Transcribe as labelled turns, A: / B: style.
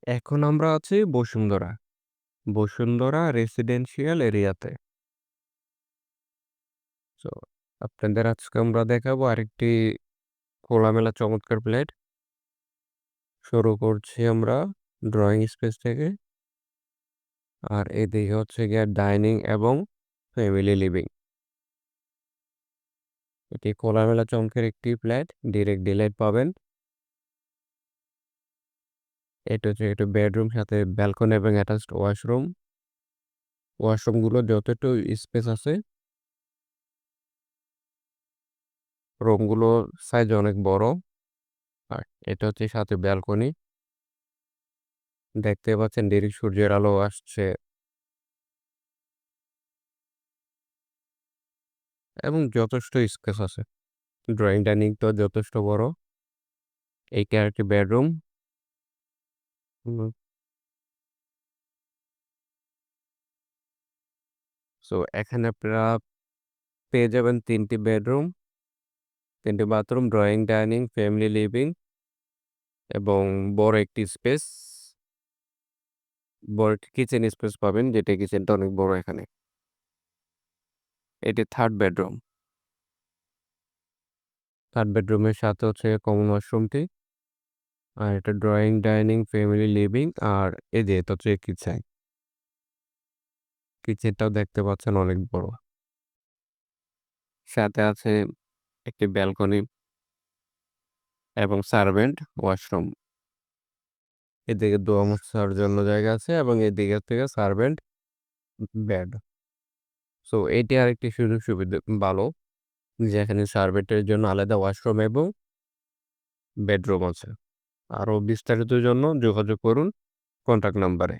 A: এখন আমরা আছি বসুন্ধরা। বসুন্ধরা রেসিডেন্সিয়াল এরিয়াতে। সো আপনাদের আজকে আমরা দেখাবো আরেকটি খোলামেলা চমৎকার ফ্ল্যাট। শুরু করছি আমরা ড্রয়িং স্পেস থেকে। আর এদিকে হচ্ছে গিয়ে ডাইনিং এবং ফ্যামিলি লিভিং। এটি খোলামেলা চমকের একটি ফ্ল্যাট। ডিরেক্ট ডিলাইট পাবেন। এটা হচ্ছে একটা বেডরুম সাথে ব্যালকনি এবং অ্যাটাচড ওয়াশরুম। ওয়াশরুমগুলো যথেষ্ট স্পেস আছে। রুমগুলোর সাইজ অনেক বড়। আর এটা হচ্ছে সাথে ব্যালকনি। দেখতে পাচ্ছেন ডিরেক্ট সূর্যের আলো আসছে এবং যথেষ্ট স্পেস আছে। ড্রয়িং ডাইনিং তো যথেষ্ট বড়। এইটা আরেকটি বেডরুম। হুম, সো এখানে আপনারা পেয়ে যাবেন ৩ টি বেডরুম, ৩ টি bathroom, drawing dining, family living এবং বড় একটি স্পেস। বড় একটি কিচেন স্পেস পাবেন, যেটা কিচেনটা অনেক বড় এখানে। এটি 3rd বেডরুম। 3rd বেডরুমের সাথে হচ্ছে কমন ওয়াশরুমটি। আর এটা ড্রয়িং ডাইনিং, ফ্যামিলি লিভিং আর এই যে এটা হচ্ছে কিচেন। কিচেনটাও দেখতে পাচ্ছেন অনেক বড়। সাথে আছে একটি ব্যালকনি এবং সার্ভেন্ট ওয়াশরুম। এদিকে দোয়া মোছার জন্য জায়গা আছে এবং এদিকে থেকে সার্ভেন্ট বেড। সো এটি আরেকটি সুযোগ সুবিধা ভালো, যেখানে সার্ভেন্টের জন্য আলাদা ওয়াশরুম এবং বেডরুম আছে। আরো বিস্তারিতের জন্য যোগাযোগ করুন কন্টাক্ট নাম্বারে।